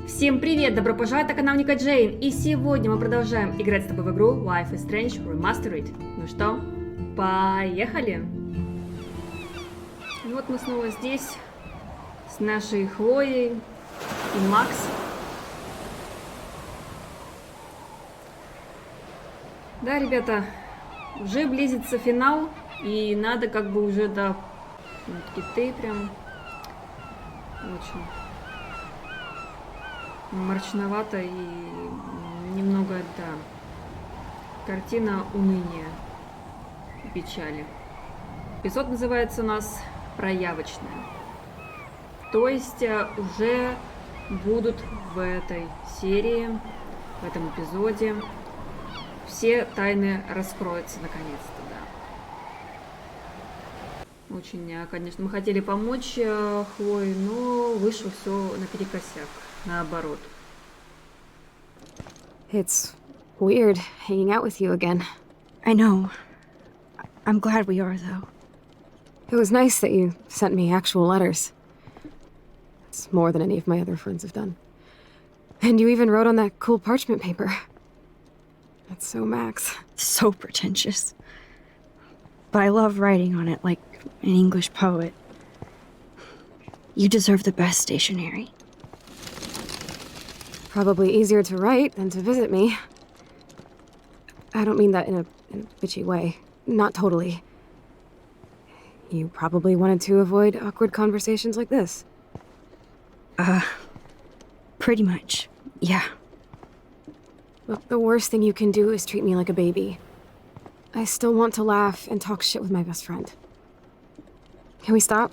Всем привет! Добро пожаловать на канал Ника Джейн! И сегодня мы продолжаем играть с тобой в игру Life is Strange Remastered. Ну что, поехали! И вот мы снова здесь с нашей Хлоей и Макс. Да, ребята, уже близится финал, и надо как бы уже до киты прям очень мрачновато и немного, да, картина уныния и печали. Эпизод называется у нас «Проявочная». То есть уже будут в этой серии, в этом эпизоде все тайны раскроются наконец-то, да. Очень, конечно, мы хотели помочь Хлое, но вышло все наперекосяк. Наоборот. It's weird hanging out with you again. I know. I'm glad we are, though. It was nice that you sent me actual letters. It's more than any of my other friends have done. And you even wrote on that cool parchment paper. That's so Max. So pretentious. But I love writing on it like an English poet. You deserve the best stationery. Probably easier to write than to visit me. I don't mean that in a bitchy way. Not totally. You probably wanted to avoid awkward conversations like this. Pretty much, yeah. Look, the worst thing you can do is treat me like a baby. I still want to laugh and talk shit with my best friend. Can we stop?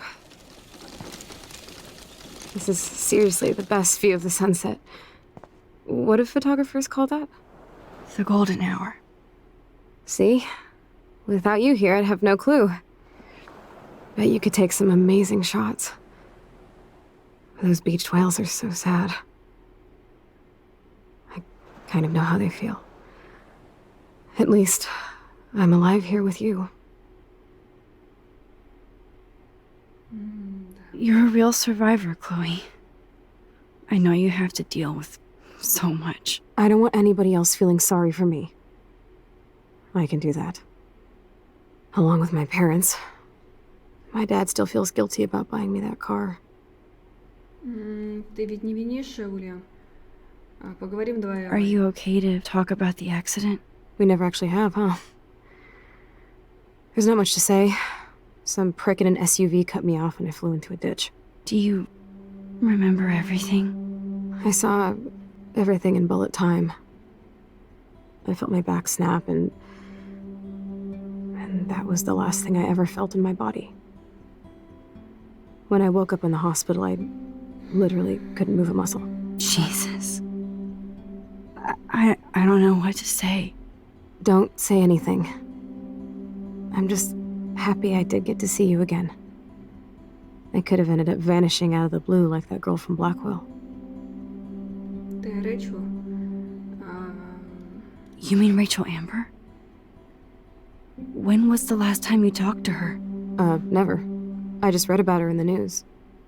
This is seriously the best view of the sunset. What do photographers call that? The golden hour. See? Without you here, I'd have no clue. Bet you could take some amazing shots. Those beached whales are so sad. I kind of know how they feel. At least, I'm alive here with you. You're a real survivor, Chloe. I know you have to deal with so much. I don't want anybody else feeling sorry for me. I can do that. Along with my parents. My dad still feels guilty about buying me that car. Ты ведь не винишь Уильям? Поговорим давай. Are you okay to talk about the accident? We never actually have, huh? There's not much to say. Some prick in an SUV cut me off and I flew into a ditch. Do you remember everything? I saw everything in bullet time. I felt my back snap and that was the last thing I ever felt in my body. When I woke up in the hospital, I literally couldn't move a muscle. Jesus. I don't know what to say. Don't say anything. I'm just happy I did get to see you again. I could have ended up vanishing out of the blue like that girl from Blackwell. Ты Рэйчел? You mean Rachel Amber? When was the last time you talked to her? Never. I just read about her in the news.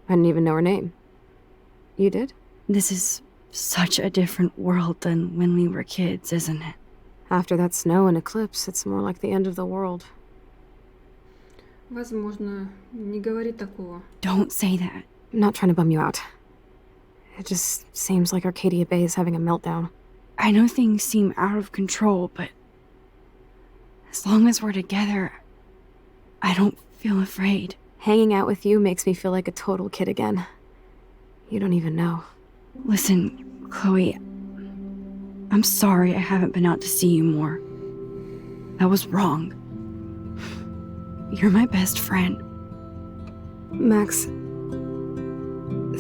I didn't even know her name. You did? This is such a different world than when we were kids, isn't it? After that snow and eclipse, it's more like the end of the world. Возможно, не говори такого. Don't say that. I'm not trying to bum you out. It just seems like Arcadia Bay is having a meltdown. I know things seem out of control, but as long as we're together, I don't feel afraid. Hanging out with you makes me feel like a total kid again. You don't even know. Listen, Chloe, I'm sorry I haven't been out to see you more. That was wrong. You're my best friend. Max,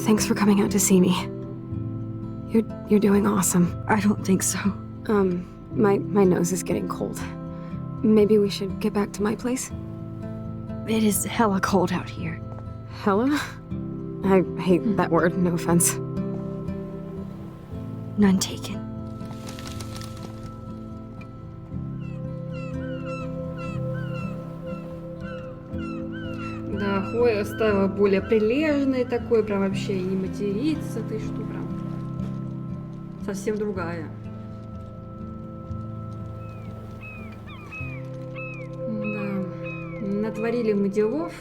thanks for coming out to see me. You're doing awesome. I don't think so. My nose is getting cold. Maybe we should get back to my place? It is hella cold out here. Hella? I hate that word, no offense. None taken. Да, Хлоя стала более прилежной такой, прям вообще и не материться, ты что, прям совсем другая. Да. Натворили мы делов,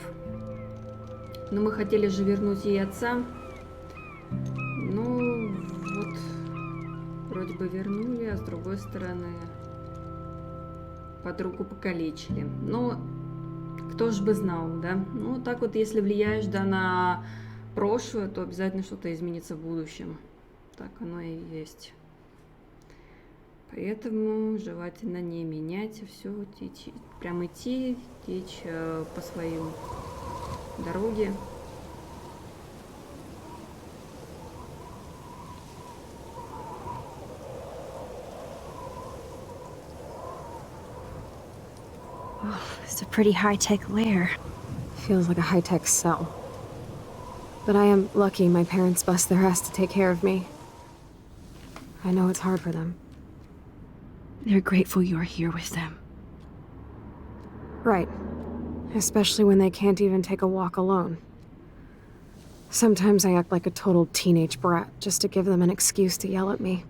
но мы хотели же вернуть ей отца. Ну, вот, вроде бы вернули, а с другой стороны подругу покалечили. Но кто ж бы знал, да? Ну, так вот, если влияешь, да, на прошлое, то обязательно что-то изменится в будущем. Так оно и есть. Поэтому желательно не менять, а все прям идти, течь по своей дороге. Oh, it's a pretty high-tech lair. Feels like a high-tech cell. But I am lucky my parents bust their ass to take care of me. I know it's hard for them. They're grateful you're here with them. Right. Especially when they can't even take a walk alone. Sometimes I act like a total teenage brat just to give them an excuse to yell at me.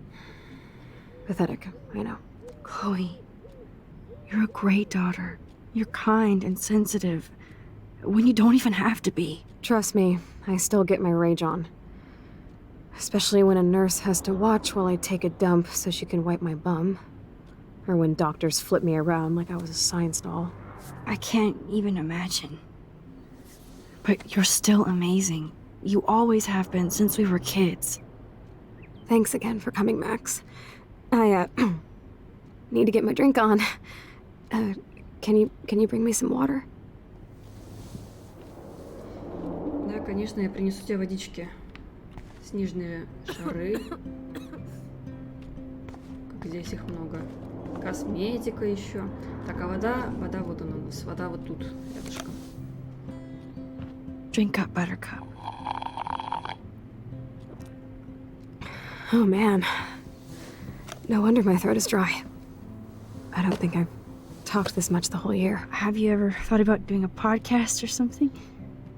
Pathetic, I know. Chloe, you're a great daughter. You're kind and sensitive when you don't even have to be. Trust me, I still get my rage on. Especially when a nurse has to watch while I take a dump so she can wipe my bum. Or when doctors flip me around like I was a science doll. I can't even imagine. But you're still amazing. You always have been since we were kids. Thanks again for coming, Max. I, need to get my drink on. Can you bring me some water? Да, конечно, я принесу тебе водички. Снежные шары. Как здесь их много. Косметика еще. Так, а вода вот она у нас. Вода вот тут, рядышком. Drink up, Buttercup. Oh man. No wonder my throat is dry. I don't think I've talked this much the whole year. Have you ever thought about doing a podcast or something?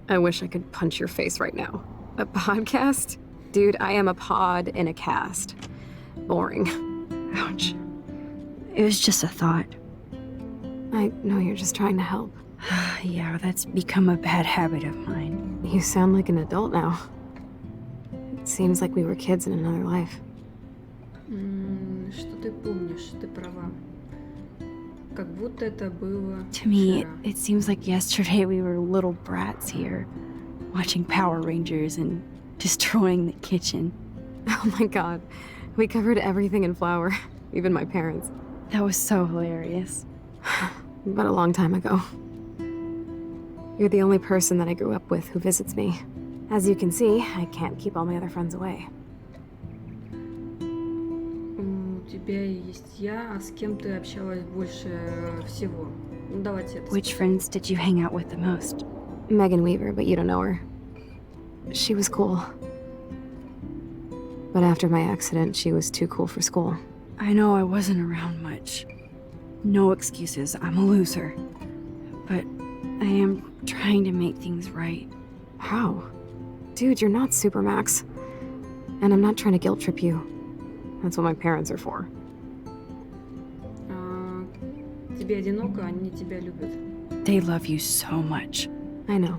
I wish I could punch your face right now. A podcast? Dude, I am a pod in a cast. Boring. Ouch. It was just a thought. I know you're just trying to help. Yeah, that's become a bad habit of mine. You sound like an adult now. It seems like we were kids in another life. Что ты помнишь? Ты права. Как будто это было To me, вчера. it seems like yesterday we were little brats here, watching Power Rangers and destroying the kitchen. Oh my god. We covered everything in flour. Even my parents. That was so hilarious. But a long time ago. You're the only person that I grew up with who visits me. As you can see, I can't keep all my other friends away. У тебя есть я, а с кем ты общалась больше всего? Ну, давайте это. Which friends did you hang out with the most? Megan Weaver, but you don't know her. She was cool. But after my accident, she was too cool for school. I know I wasn't around much. No excuses, I'm a loser. But I am trying to make things right. How? Dude, you're not Super Max. And I'm not trying to guilt trip you. That's what my parents are for. Тебе одиноко, они тебя любят. They love you so much. I know.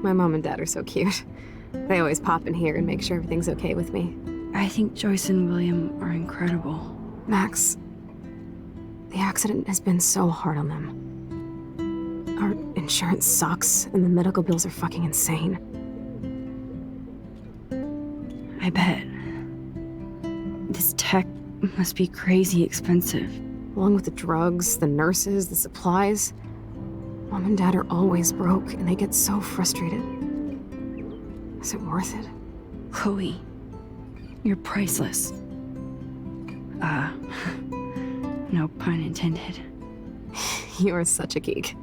My mom and dad are so cute. They always pop in here and make sure everything's okay with me. I think Joyce and William are incredible. Max, the accident has been so hard on them. Our insurance sucks, and the medical bills are fucking insane. I bet. This tech must be crazy expensive. Along with the drugs, the nurses, the supplies. Mom and Dad are always broke, and they get so frustrated. Is it worth it? Chloe, you're priceless. No pun intended. You are such a geek.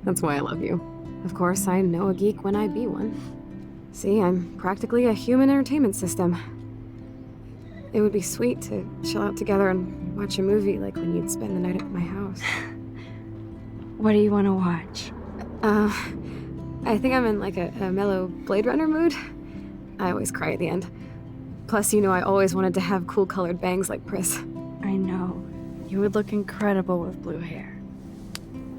That's why I love you. Of course, I know a geek when I be one. See, I'm practically a human entertainment system. It would be sweet to chill out together and watch a movie like when you'd spend the night at my house. What do you want to watch? I think I'm in like a mellow Blade Runner mood. I always cry at the end. Plus, you know I always wanted to have cool colored bangs like Pris. I know. You would look incredible with blue hair.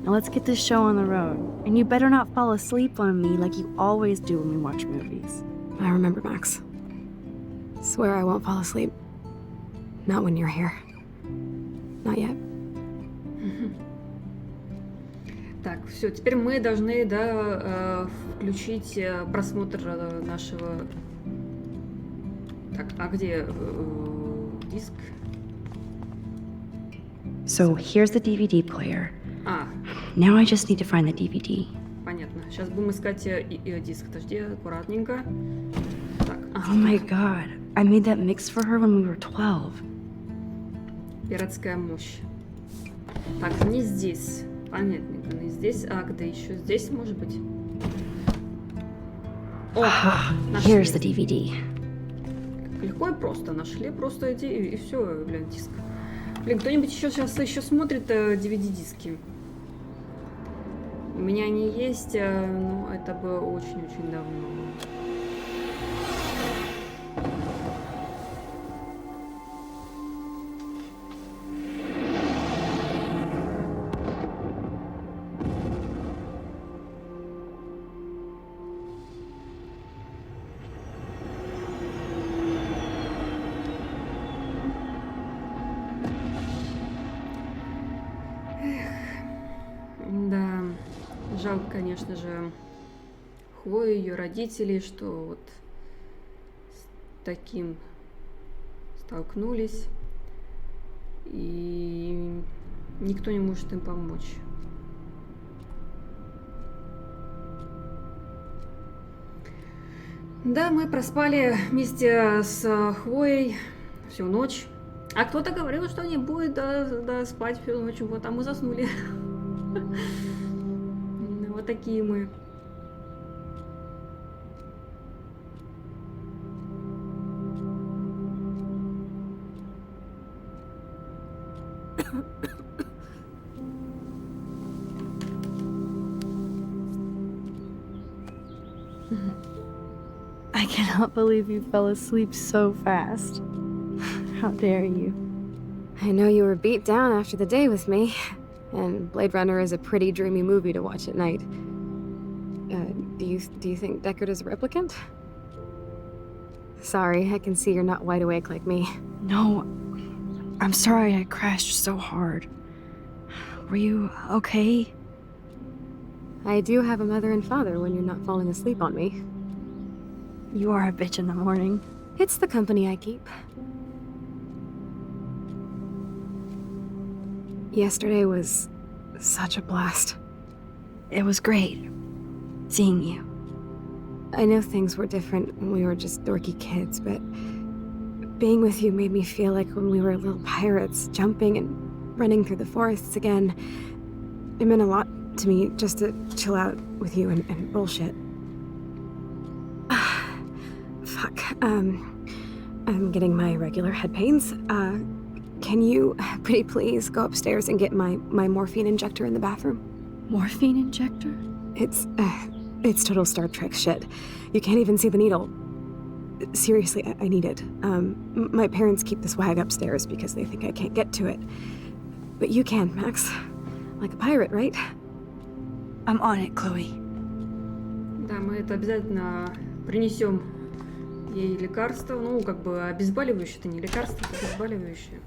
Now let's get this show on the road. And you better not fall asleep on me like you always do when we watch movies. I remember, Max. Swear I won't fall asleep. Not when you're here. Not yet. Так, все, теперь мы должны, да, включить просмотр нашего... Так, а где диск? So here's the DVD player. А, Now I just need to find the DVD. понятно. Сейчас будем искать диск. Подожди, аккуратненько. Так, Oh my god. I made that mix for her when we were 12. пиратская мощь. Так, не здесь. Понятненько, не здесь. А где еще? Здесь, может быть? О, нашли. Here's the DVD. Легко и просто. Нашли просто эти и все, блин, диск. Блин, кто-нибудь сейчас еще смотрит DVD-диски? У меня они есть, но это было очень-очень давно. Да, жалко, конечно же, Хлою, ее родителей, что вот с таким столкнулись, и никто не может им помочь. Да, мы проспали вместе с Хлоей всю ночь. А кто-то говорил, что не будет спать всю ночь, вот, а мы заснули. Вот такие мы. I cannot believe you fell asleep so fast. How dare you? I know you were beat down after the day with me, and Blade Runner is a pretty dreamy movie to watch at night. Do you think Deckard is a replicant? Sorry, I can see you're not wide awake like me. No, I'm sorry I crashed so hard. Were you okay? I do have a mother and father when you're not falling asleep on me. You are a bitch in the morning. It's the company I keep. Yesterday was such a blast. It was great seeing you. I know things were different when we were just dorky kids, but being with you made me feel like when we were little pirates, jumping and running through the forests again. It meant a lot to me just to chill out with you and bullshit. Fuck. I'm getting my regular head pains. Can you, pretty please, go upstairs and get my morphine injector in the bathroom? Morphine injector? It's total Star Trek shit. You can't even see the needle. Seriously, I need it. My parents keep the swag upstairs because they think I can't get to it. But you can, Max. Like a pirate, right? I'm on it, Chloe. Да, мы это обязательно принесем ей лекарство. Ну, как бы обезболивающее, это не лекарство, это обезболивающее.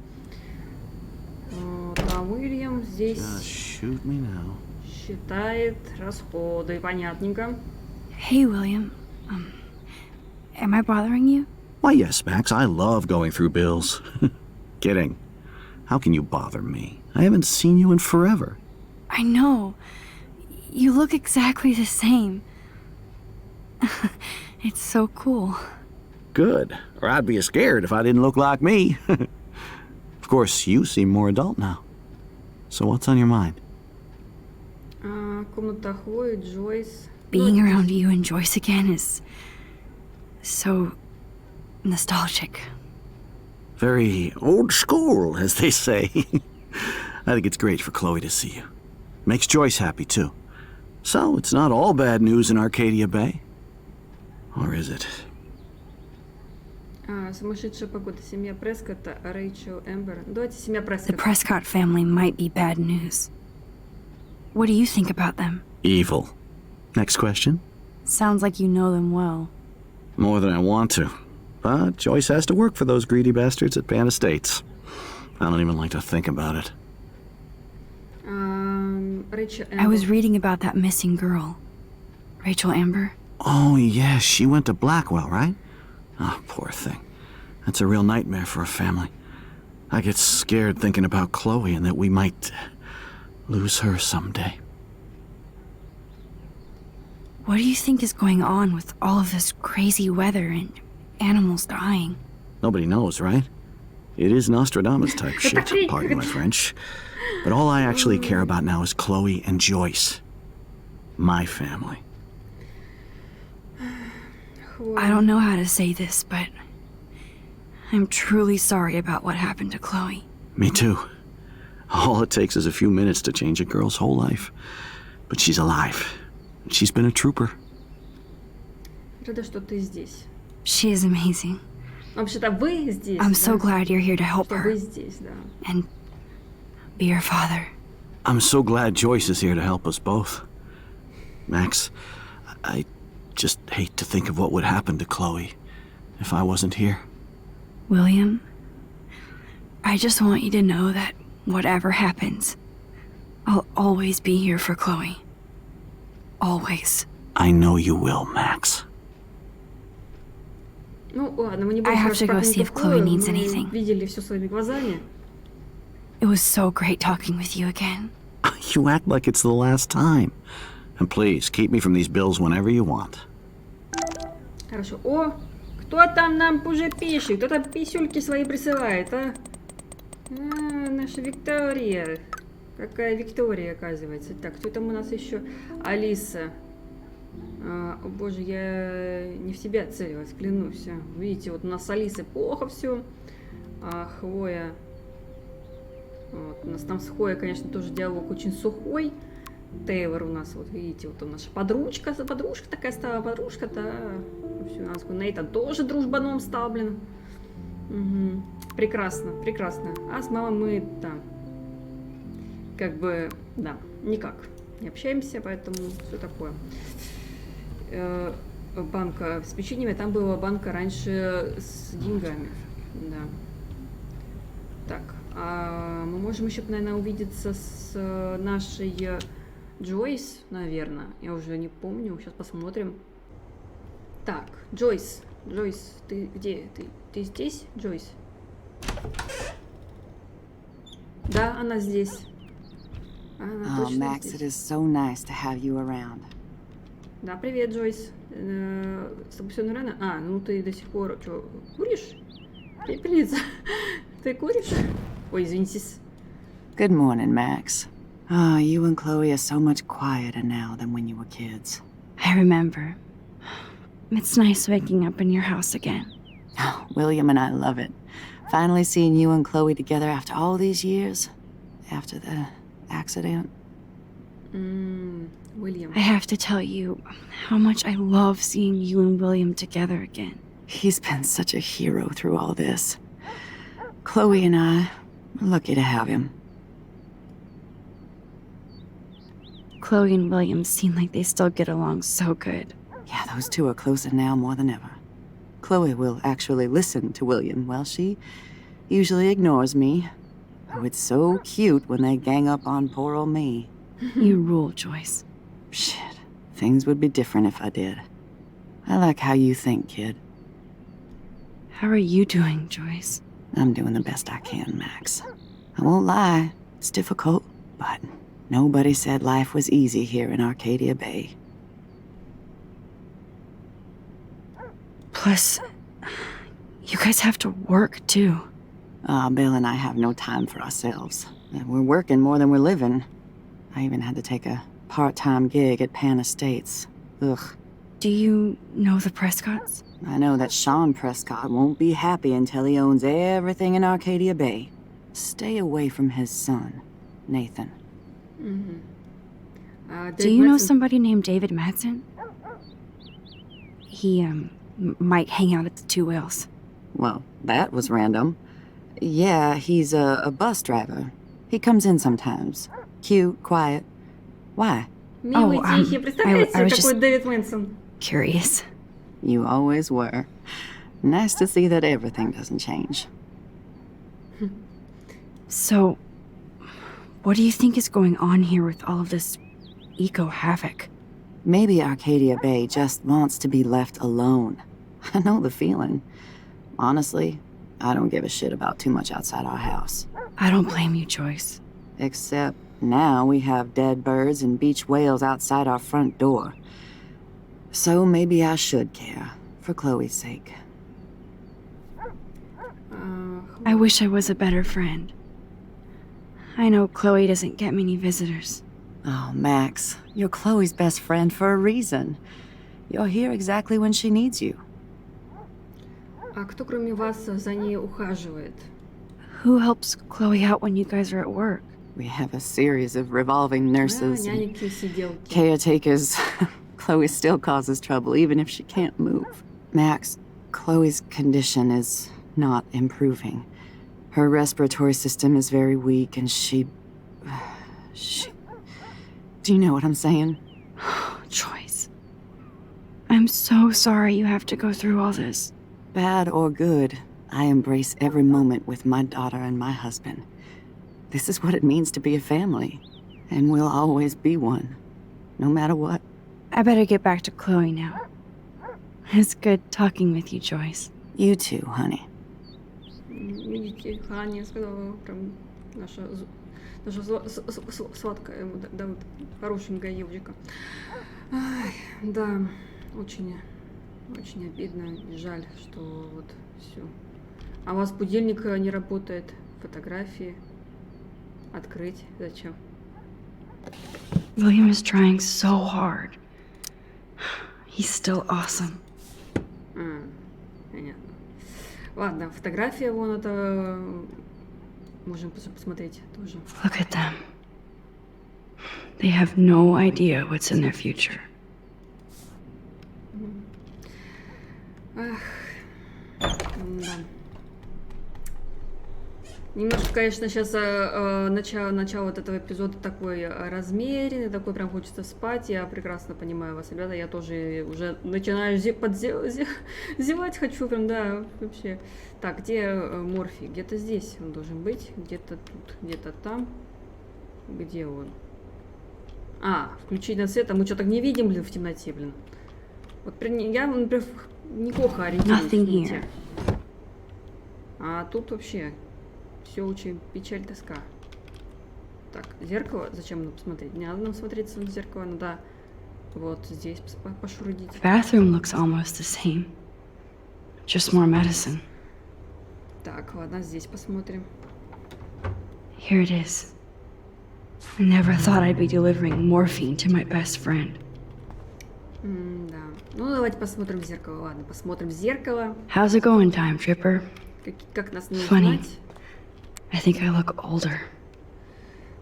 Вот, а Уильям здесь считает расходы. Понятненько. Hey, William. Am I bothering you? Why, yes, Max. I love going through bills. Kidding. How can you bother me? I haven't seen you in forever. I know. You look exactly the same. It's so cool. Good. Or I'd be scared if I didn't look like me. Of course, you seem more adult now. So what's on your mind? Комната Хлои, Джойс. Being around you and Joyce again is so nostalgic. Very old school, as they say. I think it's great for Chloe to see you. Makes Joyce happy, too. So, it's not all bad news in Arcadia Bay. Or is it? Сумасшедшая погода. Семья Прескотта, Рэйчел, Эмбер. Давайте семья The Прескотта. Prescott family might be bad news. What do you think about them? Evil. Next question? Sounds like you know them well. More than I want to. But Joyce has to work for those greedy bastards at Pan Estates. I don't even like to think about it. Рэйчел, I was Эмбер. reading about that missing girl. Rachel Amber? Oh, yeah, she went to Blackwell, right? Oh, poor thing. That's a real nightmare for a family. I get scared thinking about Chloe and that we might lose her someday. What do you think is going on with all of this crazy weather and animals dying? Nobody knows, right? It is Nostradamus type shit, pardon my French. But all I actually care about now is Chloe and Joyce. My family. I don't know how to say this, but I'm truly sorry about what happened to Chloe. Me too. All it takes is a few minutes to change a girl's whole life. But she's alive. She's been a trooper. Рада, что ты здесь. She is amazing. Вообще-то вы здесь. I'm да? so glad you're here to help Что вы her здесь, да. and be her father. I'm so glad Joyce is here to help us both. Max, I just hate to think of what would happen to Chloe if I wasn't here. William, I just want you to know that whatever happens, I'll always be here for Chloe. Always. I know you will, Max. Ну ладно, мы не I будем have сейчас to go про see if никакую, Chloe needs мы anything. видели все своими глазами. It was so great talking with you again. You act like it's the last time. And please, keep me from these bills whenever you want. Хорошо. О, кто там нам уже пишет? Кто там писюльки свои присылает, а? Наша Виктория. Какая Виктория, оказывается. Так, кто там у нас еще? Алиса. О боже, я не в себя целилась, клянусь. Видите, вот у нас с Алисой плохо все. Хлоя. Вот, у нас там с Хлоей, конечно, тоже диалог очень сухой. Тейлор у нас, вот видите, вот наша подружка такая стала, подружка-то. Все, у нас Нейтан тоже дружбаном стал, блин. Угу. Прекрасно, прекрасно. А с мамой мы там, как бы, да, никак не общаемся, поэтому все такое. Банка с печеньями, там была банка раньше с деньгами, да. Так, а мы можем еще, наверное, увидеться с нашей Джойс, наверное. Я уже не помню, сейчас посмотрим. Так, Джойс, ты где? Ты здесь, Джойс? Да, она здесь. Она Oh, точно Max, здесь. it is so nice to have you around. Да, привет, Джойс. С тобой все нормально? Ну ты до сих пор, что, куришь? Пепельница? Ты куришь? Ой, извинитесь. Good morning, Max. Oh, you and Chloe are so much quieter now than when you were kids. I remember. It's nice waking up in your house again. Oh, William and I love it. Finally seeing you and Chloe together after all these years. After the accident. Уильям. I have to tell you how much I love seeing you and William together again. He's been such a hero through all this. Chloe and I are lucky to have him. Chloe and William seem like they still get along so good. Yeah, those two are closer now more than ever. Chloe will actually listen to William, while she usually ignores me. Oh, it's so cute when they gang up on poor old me. You rule, Joyce. Shit, things would be different if I did. I like how you think, kid. How are you doing, Joyce? I'm doing the best I can, Max. I won't lie, it's difficult, but nobody said life was easy here in Arcadia Bay. Plus, you guys have to work, too. Bill and I have no time for ourselves. We're working more than we're living. I even had to take a part-time gig at Pan Estates. Ugh. Do you know the Prescotts? I know that Sean Prescott won't be happy until he owns everything in Arcadia Bay. Stay away from his son, Nathan. Do you know somebody named David Madsen? He, might hang out at the Two Whales. Well, that was random. Yeah, he's a bus driver. He comes in sometimes. Cute, quiet. Why? Милый, Oh, тихий. Представляете, I was какой just- Дэвид Мэнсон? Curious. You always were. Nice to see that everything doesn't change. So, what do you think is going on here with all of this eco-havoc? Maybe Arcadia Bay just wants to be left alone. I know the feeling. Honestly, I don't give a shit about too much outside our house. I don't blame you, Joyce. Except now we have dead birds and beach whales outside our front door. So maybe I should care, for Chloe's sake. I wish I was a better friend. I know Chloe doesn't get many visitors. Oh, Max, you're Chloe's best friend for a reason. You're here exactly when she needs you. А кто кроме вас за ней ухаживает? Who helps Chloe out when you guys are at work? We have a series of revolving nurses and Няньки, сиделки. caretakers. Chloe still causes trouble even if she can't move. Max, Chloe's condition is not improving. Her respiratory system is very weak and she... Do you know what I'm saying? Joyce. I'm so sorry you have to go through all this. Bad or good, I embrace every moment with my daughter and my husband. This is what it means to be a family. And we'll always be one. No matter what. I better get back to Chloe now. It's good talking with you, Joyce. You too, honey. Видите, Ханя сказала, прям наша сладкая, да, вот, хорошенькая девочка. Ай, да, очень обидно и жаль, что вот все. А у вас будильник не работает, фотографии открыть зачем? William is trying so hard. He's still awesome. Понятно. Ладно, фотография вон это можем посмотреть тоже. Look at them. They have no idea what's in their future. Ах, да. Немножко, конечно, сейчас начало вот этого эпизода такой размеренный, такой прям хочется спать. Я прекрасно понимаю вас, ребята. Я тоже уже начинаю зевать хочу прям, да, вообще. Так, где Морфий? Где-то здесь он должен быть, где-то тут, где-то там. Где он? А, включить на свет, а мы что-то не видим, блин, в темноте, блин. Вот я, например, неплохо ориентируюсь в темноте. А тут вообще... Все очень печаль, тоска. Так, зеркало. Зачем нам посмотреть? Не надо нам смотреться в зеркало. Ну да. Вот здесь пошурудить. The bathroom looks almost the same. Just more medicine. Так, ладно, здесь посмотрим. Here it is. I never thought I'd be delivering morphine to my best friend. Да. Ну, давайте посмотрим в зеркало. Ладно, посмотрим в зеркало. How's it going, Time Tripper? Как нас не Funny. узнать? I think I look older.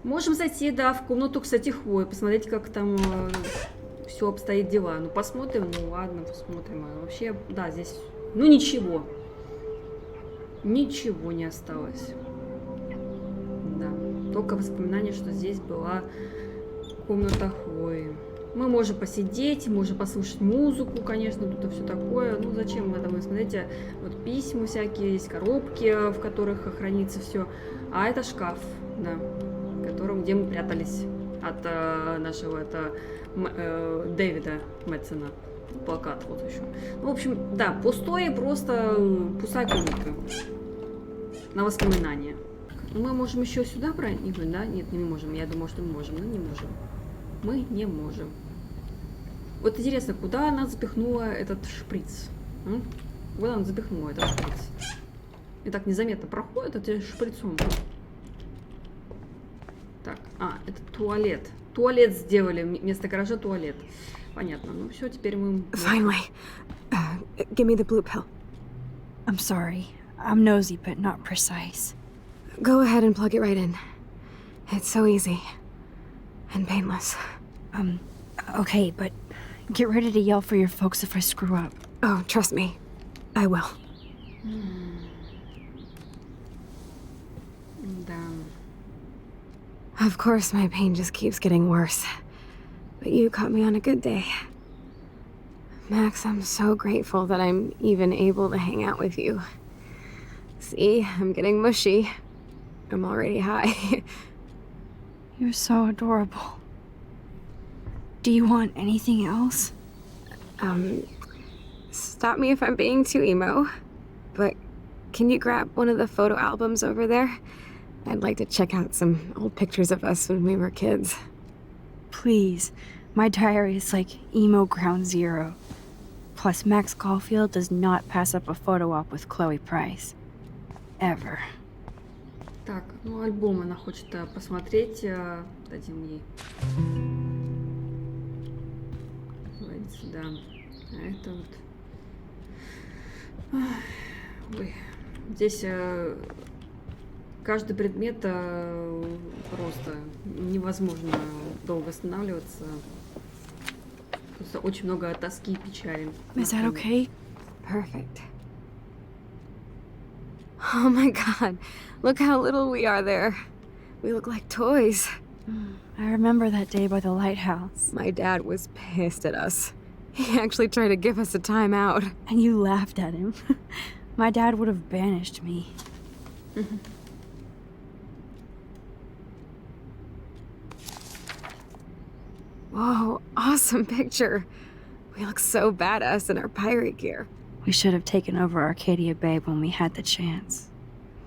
Можем зайти, да, в комнату, кстати, Хлои, посмотреть, как там все обстоит дела. Ну, посмотрим, ну ладно, посмотрим. А вообще, да, здесь, ну ничего. Ничего не осталось. Да, только воспоминание, что здесь была комната Хлои. Мы можем посидеть, можем послушать музыку, конечно, тут все такое. Ну, зачем это? Вы смотрите, вот письма всякие, есть коробки, в которых хранится все. А это шкаф, да, где мы прятались от нашего Дэвида Мэтсона. Плакат вот еще. Ну, в общем, да, пустая комната. На воспоминания. Мы можем еще сюда проникнуть, да? Нет, не можем. Я думаю, что мы можем, но не можем. Мы не можем. Вот интересно, куда она запихнула этот шприц? Куда она запихнула этот шприц? И так незаметно проходит этим шприцом. Так, это туалет. Туалет сделали, вместо гаража туалет. Понятно, ну все, теперь мы... Finally. Give me the blue pill. I'm sorry. I'm nosy, but not precise. Go ahead and plug it right in. It's so easy. And painless. Okay, but get ready to yell for your folks if I screw up. Oh, trust me. I will. Of course, my pain just keeps getting worse. But you caught me on a good day. Max, I'm so grateful that I'm even able to hang out with you. See, I'm getting mushy. I'm already high. You're so adorable. Do you want anything else? Stop me if I'm being too emo, but can you grab one of the photo albums over there? I'd like to check out some old pictures of us when we were kids. Please. My diary is like emo ground zero. Plus, Max Caulfield does not pass up a photo op with Chloe Price. Ever. Так, ну альбом она хочет посмотреть. Дадим ей. Давайте сюда. А это вот. Ой. Здесь каждый предмет просто невозможно долго останавливаться. Просто очень много тоски и печали. Is that okay? Perfect. Oh my god, look how little we are there. We look like toys. I remember that day by the lighthouse. My dad was pissed at us. He actually tried to give us a timeout. And you laughed at him. My dad would have banished me. Whoa, awesome picture. We look so badass in our pirate gear. We should have taken over Arcadia Bay when we had the chance.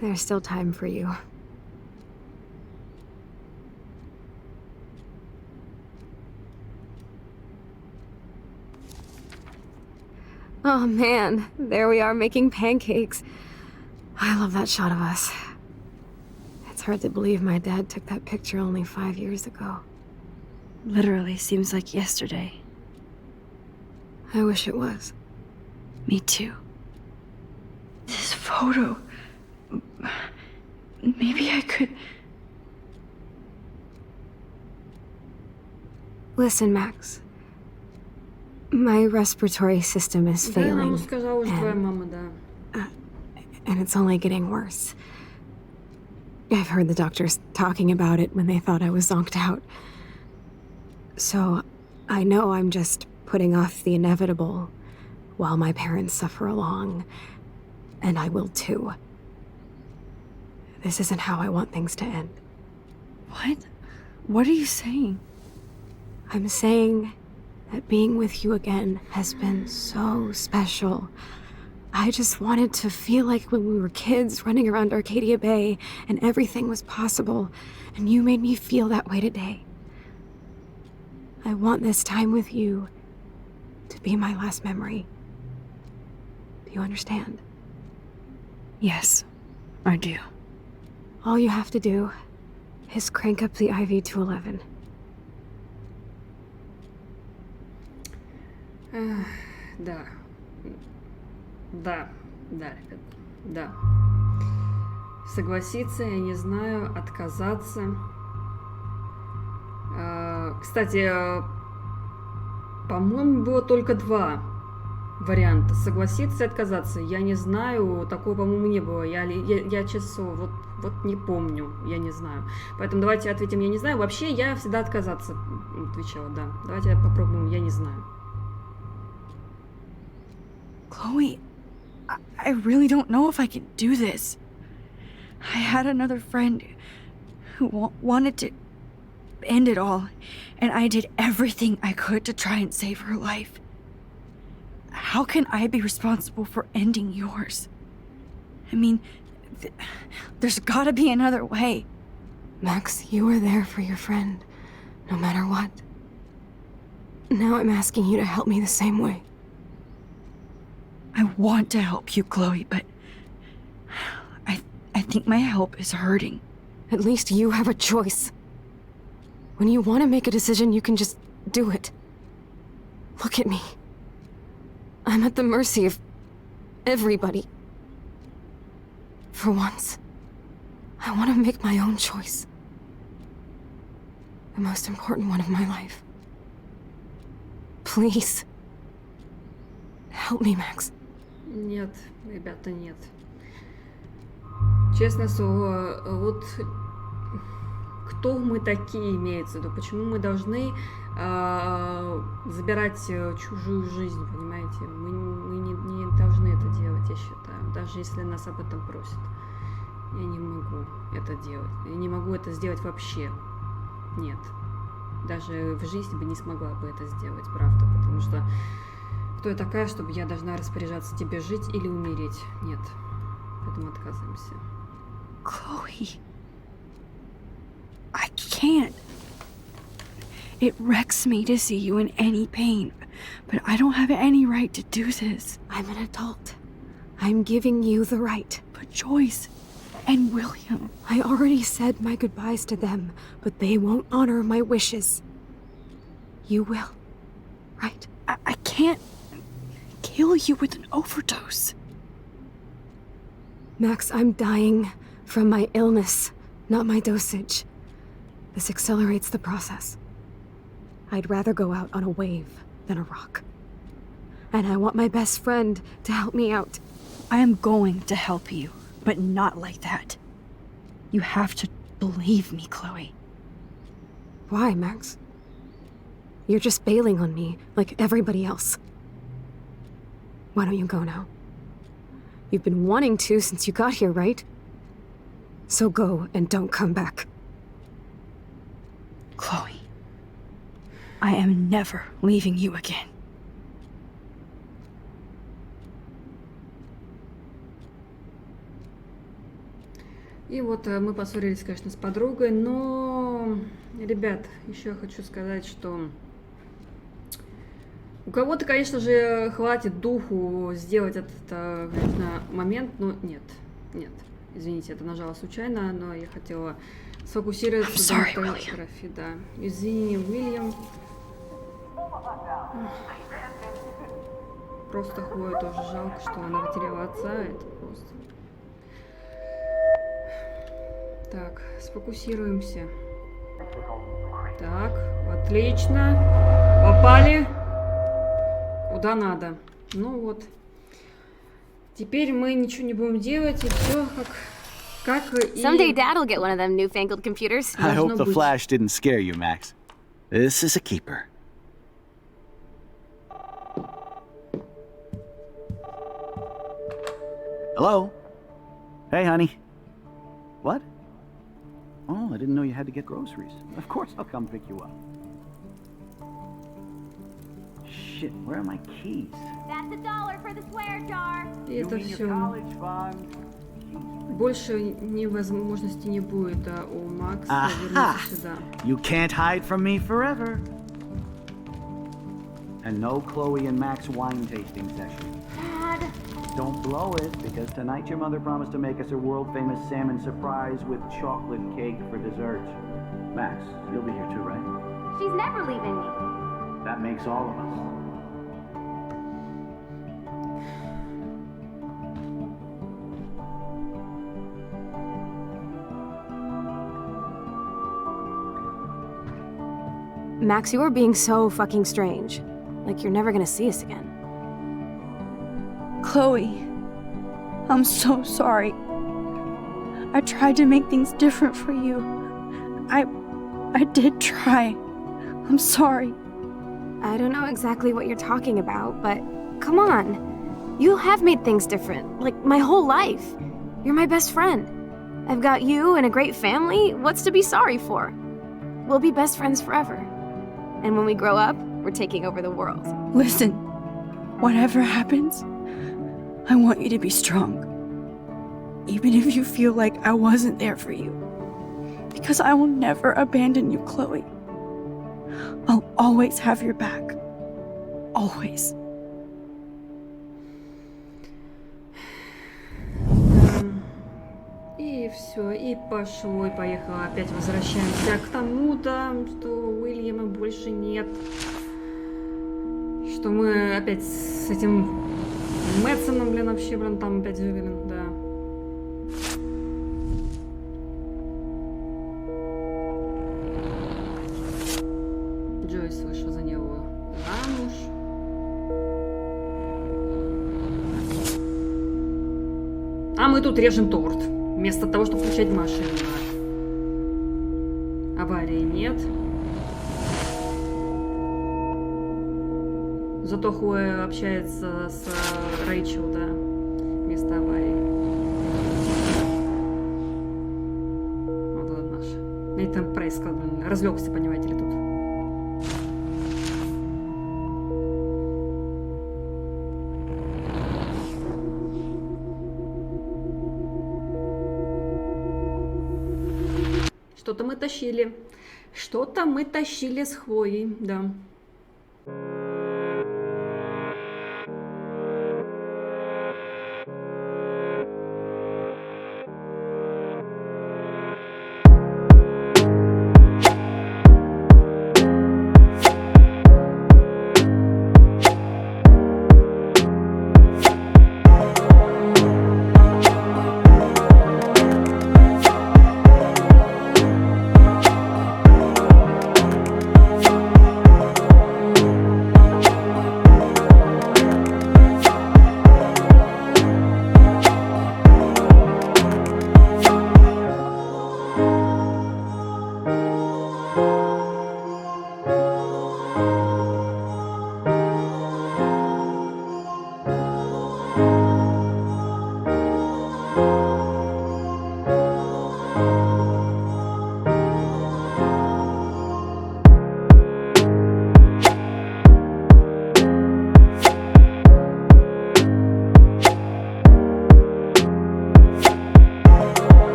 There's still time for you. Oh man, there we are making pancakes. I love that shot of us. It's hard to believe my dad took that picture only 5 years ago. Literally seems like yesterday. I wish it was. Me too. This photo... Maybe I could... Listen, Max. My respiratory system is Да, она failing, сказала уже твоя мама, да. and it's only getting worse. I've heard the doctors talking about it when they thought I was zonked out. So, I know I'm just putting off the inevitable while my parents suffer along, and I will too. This isn't how I want things to end. What? What are you saying? I'm saying that being with you again has been so special. I just wanted to feel like when we were kids running around Arcadia Bay and everything was possible, and you made me feel that way today. I want this time with you to be my last memory. Do you understand? Yes, I do. All you have to do is crank up the IV to 11. Да. Да, да, ребят, да. Согласиться, я не знаю, отказаться. Кстати, по-моему, было только 2 варианта. Согласиться и отказаться. Я не знаю, такого, по-моему, не было. Я честно, вот не помню, я не знаю. Поэтому давайте ответим «я не знаю». Вообще, я всегда отказаться отвечала, да. Давайте попробуем «я не знаю». Chloe, I really don't know if I can do this. I had another friend who wanted to end it all, and I did everything I could to try and save her life. How can I be responsible for ending yours? I mean, there's gotta be another way. Max, you were there for your friend, no matter what. Now I'm asking you to help me the same way. I want to help you, Chloe, but I think my help is hurting. At least you have a choice. When you want to make a decision, you can just do it. Look at me. I'm at the mercy of everybody. For once, I want to make my own choice. The most important one of my life. Please. Help me, Max. Нет, ребята, нет. Честное слово, вот кто мы такие, имеется в виду, почему мы должны забирать чужую жизнь, понимаете? Мы не должны это делать, я считаю, даже если нас об этом просят. Я не могу это делать. Я не могу это сделать вообще. Нет. Даже в жизни бы не смогла бы это сделать, правда. Потому что кто я такая, чтобы я должна распоряжаться тебе жить или умереть? Нет. Поэтому отказываемся. Chloe. I can't. It wrecks me to see you in any pain, but I don't have any right to do this. I'm an adult. I'm giving you the right. But Joyce and William. I already said my goodbyes to them, but they won't honor my wishes. You will, right? I can't kill you with an overdose. Max, I'm dying from my illness, not my dosage. This accelerates the process. I'd rather go out on a wave than a rock. And I want my best friend to help me out. I am going to help you, but not like that. You have to believe me, Chloe. Why, Max? You're just bailing on me like everybody else. Why don't you go now? You've been wanting to since you got here, right? So go and don't come back. Chloe, I am never leaving you again. И вот мы поссорились, конечно, с подругой, но, ребят, еще я хочу сказать, что у кого-то, конечно же, хватит духу сделать этот, конечно, момент, но нет, извините, это нажала случайно, но я хотела сфокусироваться на фотографии, да. Извини, Уильям. Просто Хлою тоже жалко, что она потеряла отца, это просто... Так, сфокусируемся. Так, отлично. Попали. Куда надо. Ну вот. Теперь мы ничего не будем делать, и все как и... Someday Dad'll get one of them newfangled computers. I hope Должно the быть. flash didn't scare you, Max. This is a keeper. Hello? Hey, honey. What? Oh, I didn't know you had to get groceries. Of course I'll come pick you up. Shit, where are my keys? That's $1 for the swear jar. И это You mean your все. college fund? Больше невозможности не будет у Макса Ага. вернуться сюда. You can't hide from me forever. And no Chloe and Max wine tasting session. Dad. Don't blow it, because tonight your mother promised to make us a world-famous salmon surprise with chocolate cake for dessert. Max, you'll be here too, right? She's never leaving me. That makes all of us. Max, you are being so fucking strange. Like you're never gonna see us again. Chloe, I'm so sorry. I tried to make things different for you. I did try. I'm sorry. I don't know exactly what you're talking about, but come on. You have made things different, like my whole life. You're my best friend. I've got you and a great family. What's to be sorry for? We'll be best friends forever. And when we grow up, we're taking over the world. Listen, whatever happens, I want you to be strong. Even if you feel like I wasn't there for you. Because I will never abandon you, Chloe. I'll always have your back. Always. И все, и пошло, и поехало. Опять возвращаемся к тому-то, что Уильяма больше нет. Что мы опять с этим Мэтсоном, блин, вообще, блин, там опять, блин, да. Джойс вышла за него замуж. А мы тут режем торт. Вместо того, чтобы включать машину. Аварии нет. Зато Хлоя общается с Рэйчел, да, вместо аварии. Вот он наш. Нейтан Прайс, разлегся, понимаете ли, тут. Что-то мы тащили. Что-то мы тащили с Хлоей, да.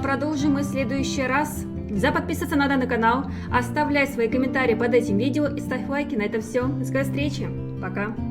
Продолжим мы в следующий раз. За подписаться на данный канал, оставляй свои комментарии под этим видео и ставь лайки. На этом все. До скорой встречи. Пока.